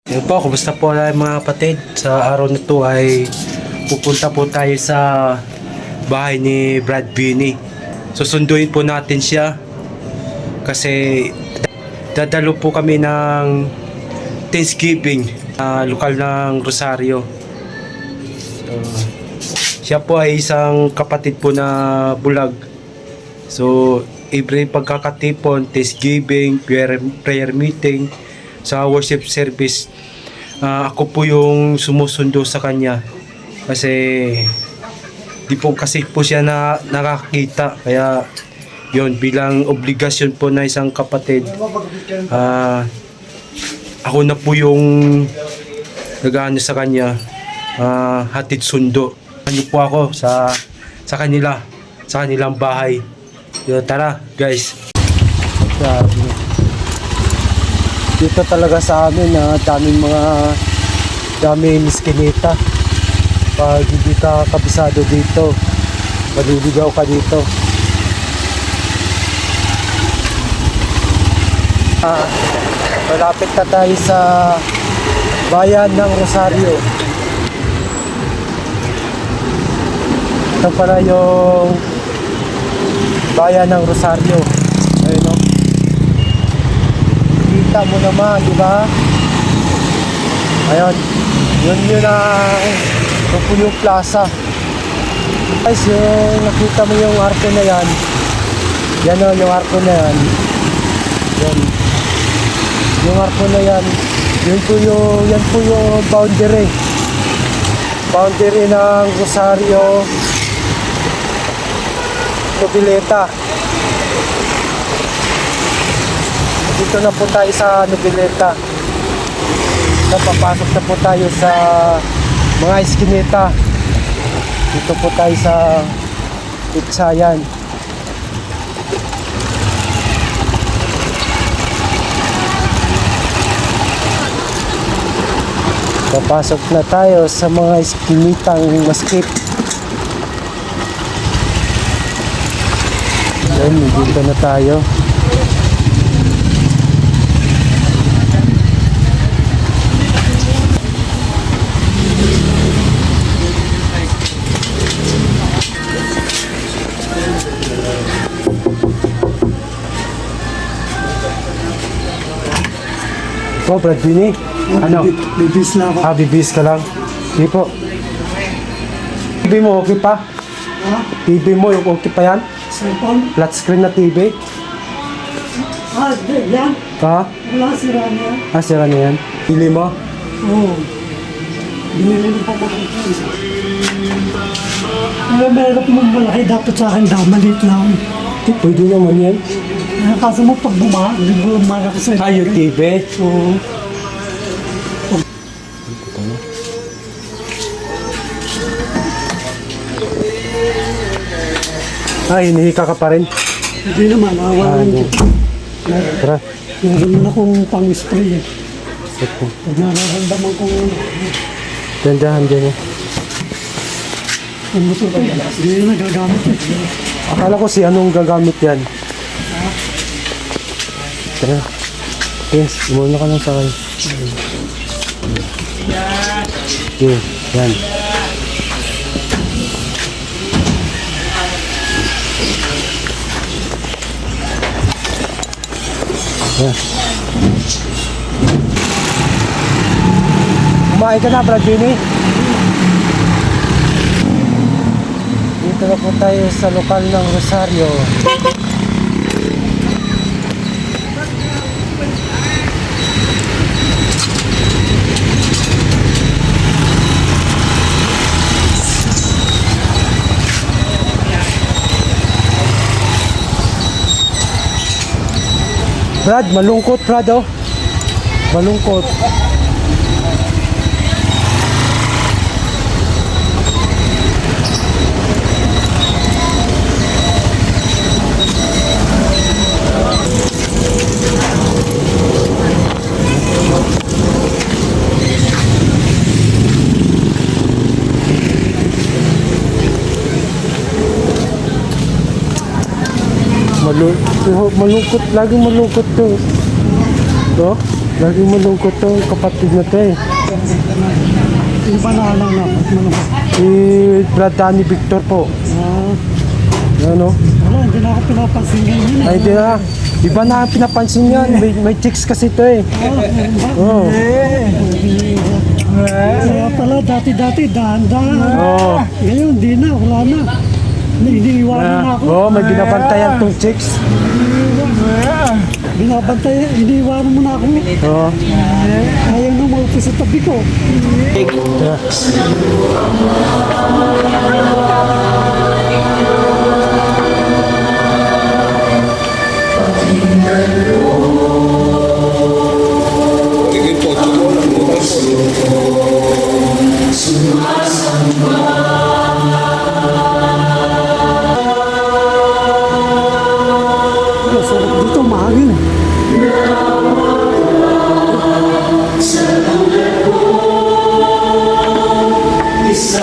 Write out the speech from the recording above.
Yun po, kumusta po mga kapatid? Sa araw na to ay pupunta po tayo sa bahay ni Brad Vinny. Susunduin po natin siya kasi dadalo po kami ng Thanksgiving lokal ng Rosario. Siya po ay isang kapatid po na bulag. So every pagkakatipon, Thanksgiving, prayer meeting, sa worship service, ako po yung sumusundo sa kanya kasi di po kasi po siya nakakita, kaya yon bilang obligasyon po na isang kapatid, ako na po yung nag-ano sa kanya, hatid sundo. Ano po ako sa kanilang bahay. So, tara guys. Dito talaga sa amin daming iskinita. Pag hindi ka kabisado dito, maliligaw ka dito. Malapit na tayo sa bayan ng Rosario. Ito pala yung bayan ng Rosario. Ayun o. Kita mo naman, di ba? Ayun. Yun ang Puyo Plaza. Guys, yung nakita mo yung arko na yan. Yan o, yung arko na yan. Yan. Yung arko na yan. Yan po yung boundary. Boundary ng Rosario, Noveleta. Dito na po tayo sa Noveleta. Papasok na po tayo sa mga iskinita. Dito po tayo sa Itsayan. Papasok na tayo sa mga iskinitang maskip. Yan, dito na tayo. Po, Brad Vinny? Ano? Bibis na ako. Bibis ka lang? Hindi po. TV mo okay pa? Ha? TV mo okay pa yan? Cellphone? Flat screen na TV? Yan. Ha? Wala, sira niya. Sira na yan. Pili mo? Oo. Binili ng pamangkin. Pero meron mong malaki dapat sa akin daw. Maliit lang. Pwede naman yan. Kaso mo pag bumara ko sa Yung TV? Oo. Hinihika ka pa rin? Hindi naman. Awalan ko. Tara. Meron na akong pang-spray eh. Pag nararamdaman ko Dandahan din eh. ang motor ko, hindi na nagagamit eh. Akala ko si anong gagamit yan. Tara. Yes, umuna ka lang sa akin. Okay, yan. Yan. Kumain ka na, Brad Vinny? Dito na po tayo sa lokal ng Rosario. Brad, malungkot Brad oh. Malungkot. Malungkot, laging malungkot to. No? Lagi malungkot to, kapatid na to eh. Iba na lang na. Si Brad Danny Victor po. Ano? Wala, hindi na ako pinapansin ngayon. Ay, di na. Iba na ang pinapansin yan. May chicks kasi to eh. Oo. Kaya pala, dati-dati, dahan-dahan. Oo. Ngayon, di na, wala na. Iniiwanan na ako. Oo, may binabantayan tong chicks. Binabantayan, iniiwanan mo na ako. Oo. Ayaw na maupo sa tabi ko. Sarap dito, mahangin. Sa